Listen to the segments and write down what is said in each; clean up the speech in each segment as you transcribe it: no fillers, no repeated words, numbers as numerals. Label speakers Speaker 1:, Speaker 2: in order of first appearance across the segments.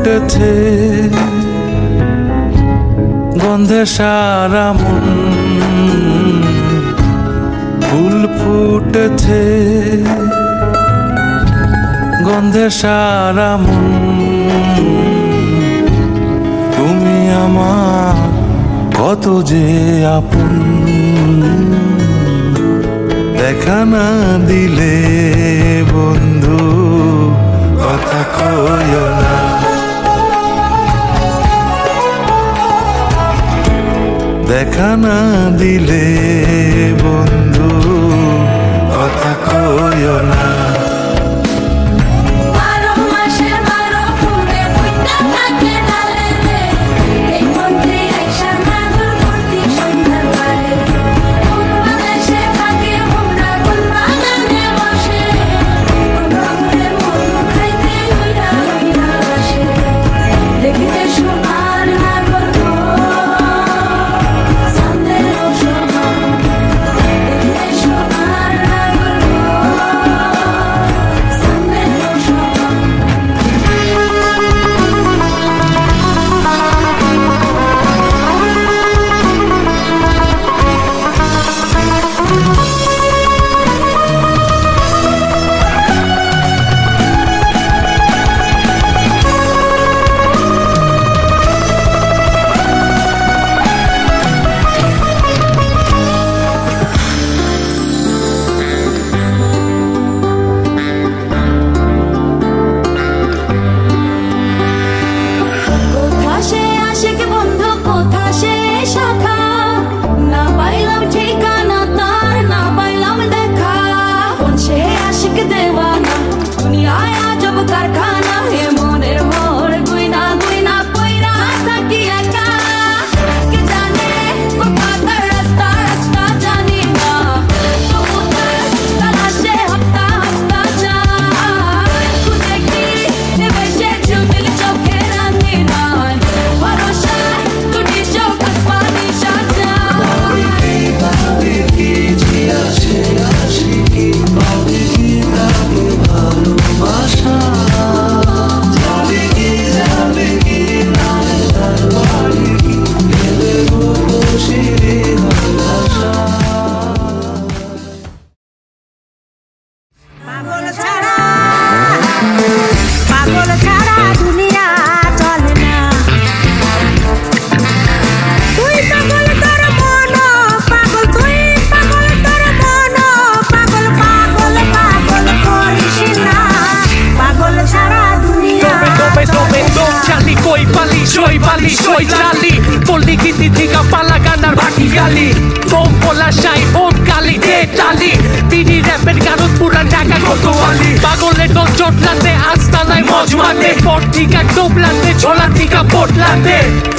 Speaker 1: ফুটেছে গন্ধে সারা মন, ফুল ফুটেছে গন্ধে সারা মন। তুমি আমার কত যে আপন, দেখা না দিলে বন্ধু কথা কইও না। দেখা না দিলে বন্ধু কথা কইও না।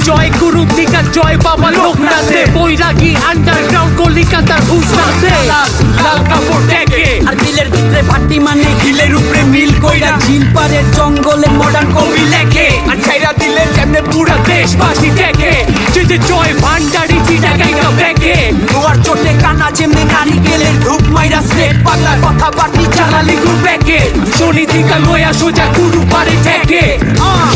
Speaker 2: জয় গুরু দিকা জয় বাবা লোকনাথে, বৈরাগী আন্ডারগ্রাউন্ড কলিকাতার উস্তাদে। লাল কাপড় দেখে আর দিলের ভিতরে ভাটি মানে হিলের উপরে মিল কইরা, ঝিল পারের জঙ্গলে মডার্ন কবি লেখে আর ছাইরা দিলে যেমনে পুরা দেশবাসী দেখে। যে জয় ভান্ডারি চিটা গাইকা দেখে, নোয়ার চোটে কানা যেমনে নারিকেলের ধূপ মাইরা স্লেট পাগলা কথা বাটি চালালি গ্রুপ একে, শনি দিকা লয়া সোজা গুরু পারে ঠেকে।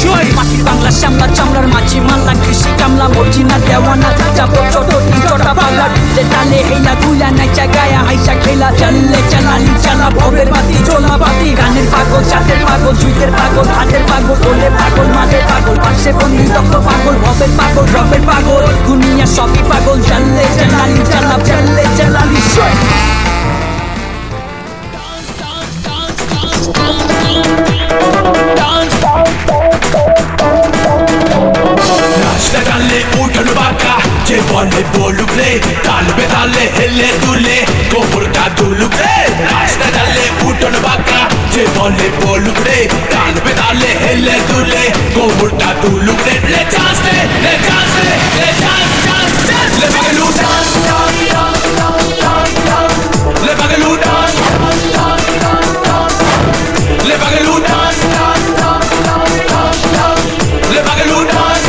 Speaker 2: জয় মাটির বাংলা শ্যামলা চামড়ার মাঝি মাল্লা কৃষি কামলা মর্জিনা দেওয়ানা যাবো ছোট টিচটা বাংলা দিলে টালে হেলা গুলা নাইচা গায়া হাইসা খেলা চললে চালালি চালা ভবের বাতি চোলা বাতি। গানের পাগল চাঁদের পাগল জুইতের পাগল হাতের পাগল ওলে পাগল মাদের পাগল পাশে বন্দি দক্ষ পাগল ভবের পাগল রবের পাগল দুনিয়া সবই পাগল চললে চালালি চালা চললে চালালি।
Speaker 3: उठन बाका जे बोले बोलुक रे, ताल पे ताले हिले दुले कोमर का दुलुक रे। नाचता डाले उठन बाका जे बोले बोलुक रे, ताल पे ताले हिले दुले कोमर का दुलुक रे। ले चांस ले ले चांस ले ले चांस चांस चांस ले बगलू डांस ले बगलू डांस ले बगलू डांस ले बगलू डांस।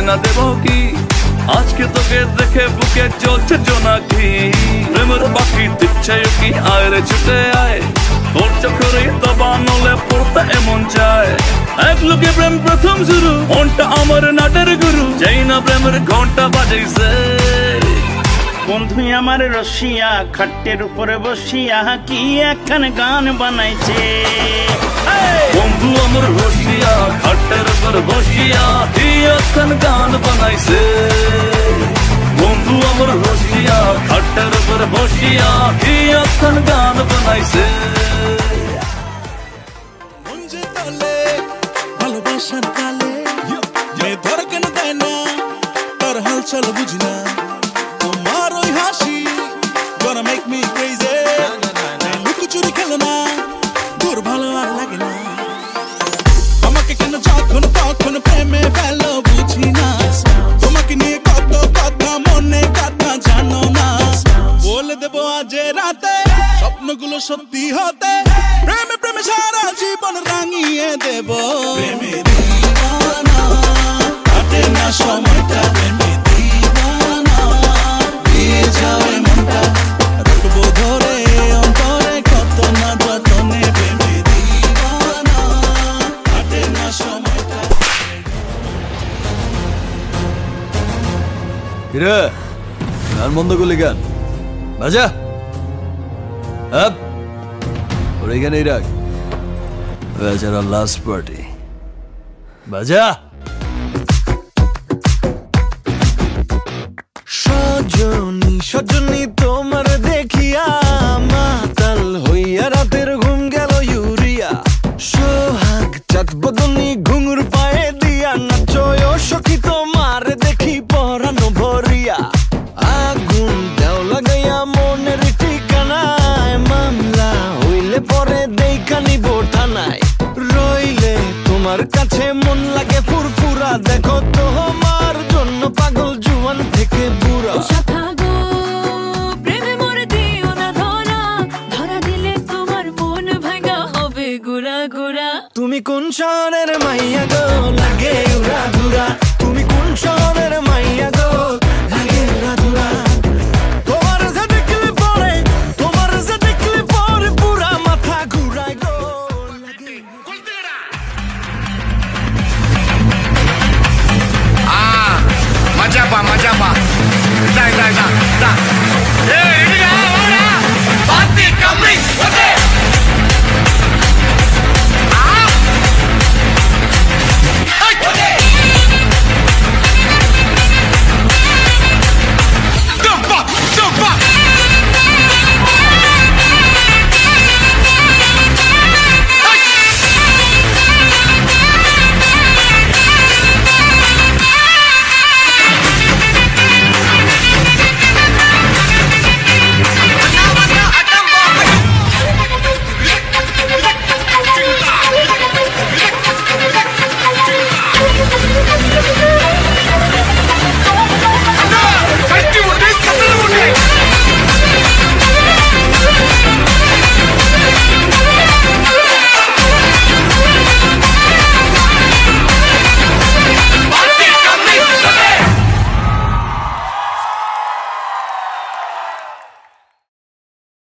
Speaker 4: না দেব কি আজকে তোকে দেখে বুকে চলছে জোনাকি প্রেমের বাকি দিচ্ছে কি আয় রে ছুটে আয় তোর চোখের দবা নলে পড়তে এমন চায় এক লোকে প্রেম প্রথম শুরু মনটা আমার নাটের গুরু যেই না প্রেমের ঘন্টা বাজাইছে
Speaker 5: বন্ধু আমার রসিয়া খাটের উপরে বসিয়া কি একখান গান বানাইছে
Speaker 4: বন্ধু আমার রসিয়া খাটের উপর বসিয়া কি একখান গান বানাইছে বন্ধু আমার রসিয়া খাটের উপর বসিয়া কি একখান গান বানাইছে
Speaker 6: ভালোবাসার কালে মেয়ে ধর কেন দেয় না তার হালচাল বুঝি না তোমার ওই হাসি gonna make me crazy লুকোচুরি খেলো না দূর ভালো আর লাগে না আমাকে কেন যখন তখন প্রেমে ফেলো বুঝি না তোমাকে নিয়ে কত কথা মনে কথা জানো না বলে দেবো আজ রাতে স্বপ্নগুলো সত্যি হতে প্রেমে প্রেমে সারা জীবন রাঙিয়ে দেব প্রেমে দিওয়ানা কাটে না সময়টা প্রেমে দিওয়ানা দিয়ে যাও মনটা রাখবো ধরে অন্তরে কত না যতনে প্রেমে দিওয়ানা কাটে না সময়টা
Speaker 7: কিরে গান বন্ধ করলি গান বাজা আপ ওর এখানেই রাখ বেচারা লাস্ট পার্টি বাজা
Speaker 1: সজনী সজনী তোমার দেখিয়া মাতাল হইয়া রাতের ঘুম গেল ইউরিয়া সোহাগ চাঁদ বদনী ঘুঙুর পায়ে দিয়া নাচয় সখী তোমার দেখি পরানো ভরিয়া আগুন দেও লাগাইয়া মনের ঠিকানায় মামলা হইলে পরে দেখা নিব থানায় রইলে তোমার কাছে মন লাগে ফুরফুরা দেখো তোমার জন্য পাগল জুয়ান থেকে বুড়া
Speaker 8: প্রেমে মরে দিও না ধরা ধরা দিলে তোমার মন ভাঙা হবে গুড়া গুড়া
Speaker 1: তুমি কোন শহরের মাইয়া গো লাগে উড়া ঘুরা